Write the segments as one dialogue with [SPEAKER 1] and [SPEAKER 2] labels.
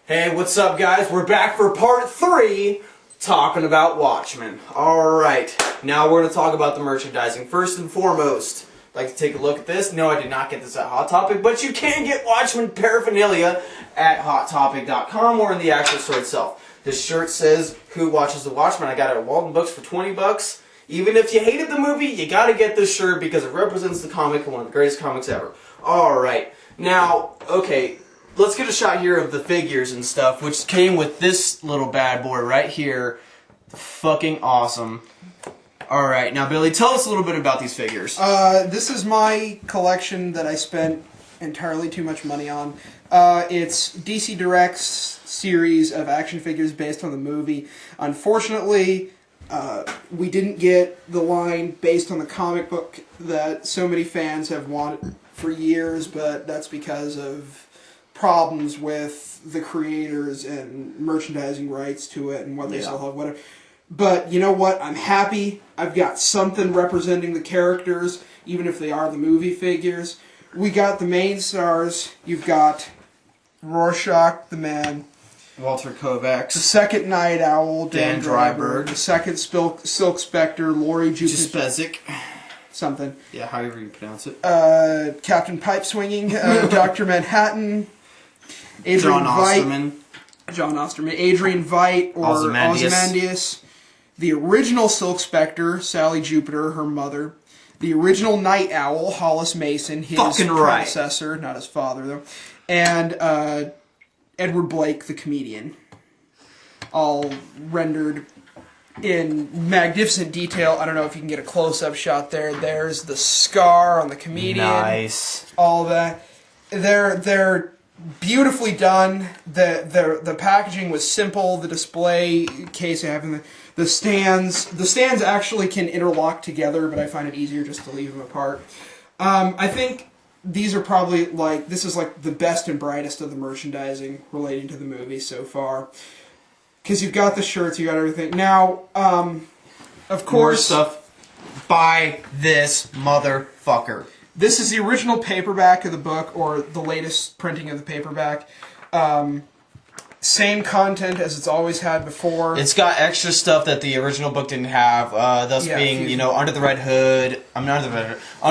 [SPEAKER 1] Hey, what's up, guys? We're back for part 3, talking about Watchmen. Alright, now we're going to talk about the merchandising. First and foremost, I'd like to take a look at this. No, I did not get this at Hot Topic, but you can get Watchmen paraphernalia at HotTopic.com or in the actual store itself. This shirt says, "Who watches the Watchmen?" I got it at Walden Books for 20 bucks. Even if you hated the movie, you gotta get this shirt because it represents the comic and one of the greatest comics ever. Alright, now, okay, let's get a shot here of the figures and stuff, which came with this little bad boy right here. Fucking awesome. Alright, now Billy, tell us a little bit about these figures.
[SPEAKER 2] This is my collection that I spent entirely too much money on. It's DC Direct's series of action figures based on the movie. Unfortunately, we didn't get the line based on the comic book that so many fans have wanted for years, but that's because of problems with the creators and merchandising rights to it and what they still have, whatever. But you know what? I'm happy. I've got something representing the characters, even if they are the movie figures. We got the main stars. You've got Rorschach, the Man.
[SPEAKER 1] Walter Kovacs.
[SPEAKER 2] The second Night Owl, Dan Dreiberg.
[SPEAKER 1] Dreiberg.
[SPEAKER 2] The second Silk Spectre, Laurie
[SPEAKER 1] Juspecic.
[SPEAKER 2] Something.
[SPEAKER 1] Yeah, however you pronounce it.
[SPEAKER 2] Captain Pipe Swinging, Dr. Manhattan.
[SPEAKER 1] John Osterman.
[SPEAKER 2] Adrian Veidt, or Ozymandias. The original Silk Spectre, Sally Jupiter, her mother. The original Night Owl, Hollis Mason, his predecessor, not his father though. And Edward Blake, the comedian. All rendered in magnificent detail. I don't know if you can get a close-up shot there. There's the scar on the comedian.
[SPEAKER 1] Nice.
[SPEAKER 2] All that. They're beautifully done. The packaging was simple. The display case having the stands. The stands actually can interlock together, but I find it easier just to leave them apart. I think these are probably this is the best and brightest of the merchandising relating to the movie so far. Because you've got the shirts, you got everything. Now, of course,
[SPEAKER 1] more stuff. Buy this motherfucker.
[SPEAKER 2] This is the original paperback of the book, or the latest printing of the paperback. Same content as it's always had before.
[SPEAKER 1] It's got extra stuff that the original book didn't have, thus being, under the red hood. Under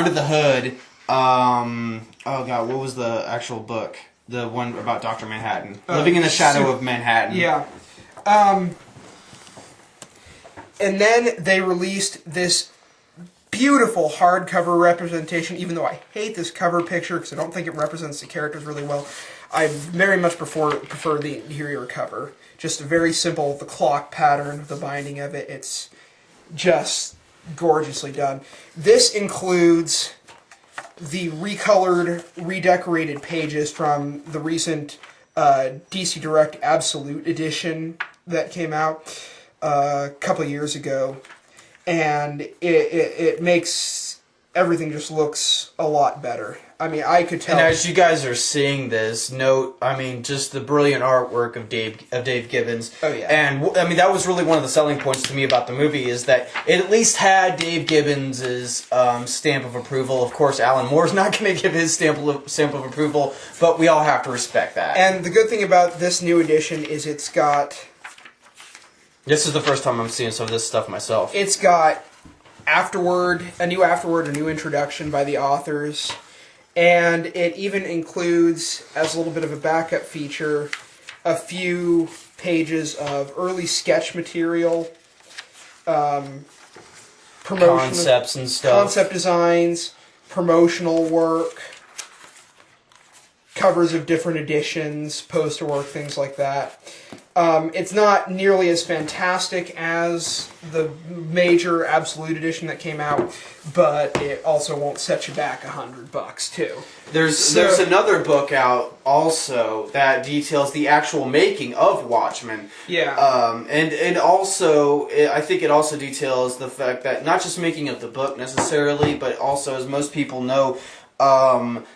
[SPEAKER 1] the hood. Oh god, what was the actual book? The one about Dr. Manhattan. Living in the Shadow of Manhattan.
[SPEAKER 2] Yeah. And then they released this beautiful hardcover representation, even though I hate this cover picture because I don't think it represents the characters really well. I very much prefer the interior cover. Just a very simple, the clock pattern, the binding of it. It's just gorgeously done. This includes the recolored, redecorated pages from the recent DC Direct Absolute Edition that came out a couple of years ago, and it makes everything just looks a lot better. I mean, I could tell.
[SPEAKER 1] And as you guys are seeing this, note, just the brilliant artwork of Dave Gibbons.
[SPEAKER 2] Oh yeah.
[SPEAKER 1] And that was really one of the selling points to me about the movie, is that it at least had Dave Gibbons' stamp of approval. Of course, Alan Moore's not going to give his stamp of approval, but we all have to respect that.
[SPEAKER 2] And the good thing about this new edition is it's got.
[SPEAKER 1] This is the first time I'm seeing some of this stuff myself.
[SPEAKER 2] It's got a new introduction by the authors. And it even includes, as a little bit of a backup feature, a few pages of early sketch material,
[SPEAKER 1] concepts and stuff,
[SPEAKER 2] concept designs, promotional work, covers of different editions, poster work, things like that. It's not nearly as fantastic as the major Absolute Edition that came out, but it also won't set you back $100 too.
[SPEAKER 1] There's another book out also that details the actual making of Watchmen.
[SPEAKER 2] Yeah.
[SPEAKER 1] And also, I think it also details the fact that not just making of the book necessarily, but also, as most people know,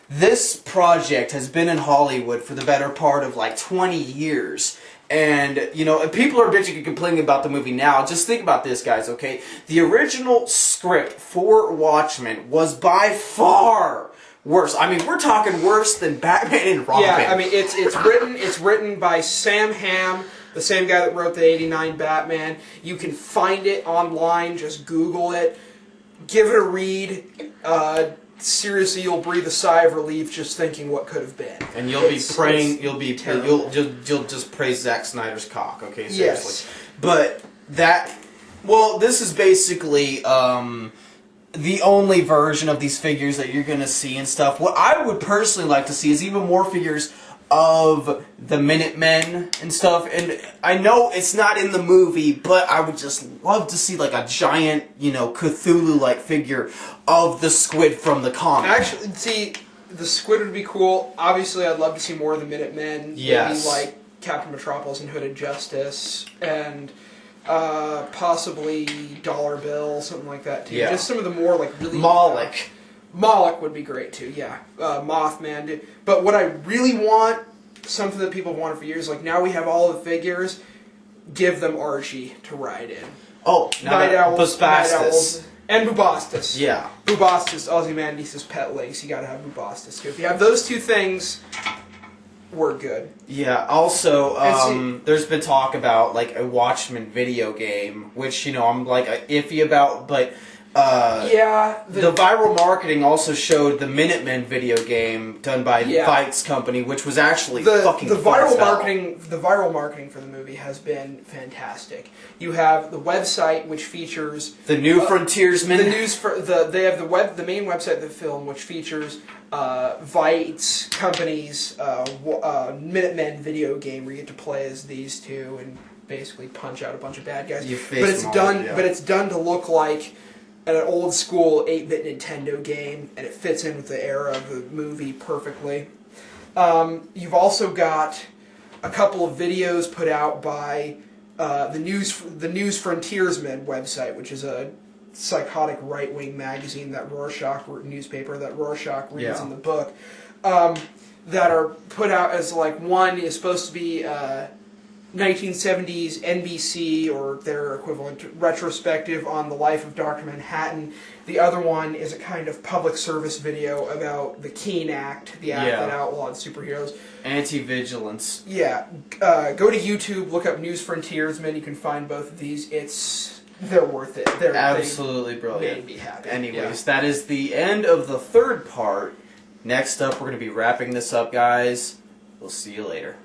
[SPEAKER 1] this project has been in Hollywood for the better part of 20 years. And, if people are bitching and complaining about the movie now, just think about this, guys, okay? The original script for Watchmen was by far worse. I mean, we're talking worse than Batman and Robin.
[SPEAKER 2] Yeah, I mean, it's written by Sam Hamm, the same guy that wrote the '89 Batman. You can find it online. Just Google it. Give it a read. Seriously, you'll breathe a sigh of relief just thinking what could have been.
[SPEAKER 1] And you'll be praying. You'll just praise Zack Snyder's cock. Okay, seriously.
[SPEAKER 2] Yes.
[SPEAKER 1] But that. Well, this is basically the only version of these figures that you're gonna see and stuff. What I would personally like to see is even more figures of the Minutemen and stuff. And I know it's not in the movie, but I would just love to see like a giant, you know, Cthulhu-like figure of the squid from the comic.
[SPEAKER 2] Actually, see, the squid would be cool. Obviously, I'd love to see more of the Minutemen.
[SPEAKER 1] Yes.
[SPEAKER 2] Maybe like Captain Metropolis and Hooded Justice, and possibly Dollar Bill, something like that too.
[SPEAKER 1] Yeah.
[SPEAKER 2] Just some of the more like really
[SPEAKER 1] Moloch.
[SPEAKER 2] Moloch would be great too. Yeah, Mothman. Dude. But what I really want, something that people have wanted for years, like now we have all the figures. Give them Archie to ride in.
[SPEAKER 1] Oh,
[SPEAKER 2] Night Owls,
[SPEAKER 1] Bubastis.
[SPEAKER 2] and Bubastis.
[SPEAKER 1] Yeah.
[SPEAKER 2] Bubastis, Ozymandias' pet links. You gotta have Bubastis too. If you have those two things, we're good.
[SPEAKER 1] Yeah, also, there's been talk about, like, a Watchmen video game, which, you know, I'm, like, iffy about, but,
[SPEAKER 2] yeah.
[SPEAKER 1] The viral marketing also showed the Minutemen video game done by Bytes Company, which was actually fucking
[SPEAKER 2] the
[SPEAKER 1] fun as
[SPEAKER 2] viral
[SPEAKER 1] hell.
[SPEAKER 2] marketing. The viral marketing for the movie has been fantastic. You have the website which features
[SPEAKER 1] The New Frontiersman.
[SPEAKER 2] They have the main website of the film which features Bytes Company's Minutemen video game where you get to play as these two and basically punch out a bunch of bad guys. But it's done to look like an old school 8-bit Nintendo game, and it fits in with the era of the movie perfectly. You've also got a couple of videos put out by the News Frontiersman website, which is a psychotic right-wing magazine newspaper that Rorschach reads in the book, that are put out as like one is supposed to be 1970s NBC or their equivalent retrospective on the life of Dr. Manhattan. The other one is a kind of public service video about the Keene Act, the act that outlawed superheroes.
[SPEAKER 1] Anti-vigilance.
[SPEAKER 2] Yeah. Go to YouTube, look up News Frontiersman. You can find both of these. They're worth it. They're
[SPEAKER 1] absolutely brilliant.
[SPEAKER 2] Made me happy.
[SPEAKER 1] Anyways, that is the end of the third part. Next up, we're going to be wrapping this up, guys. We'll see you later.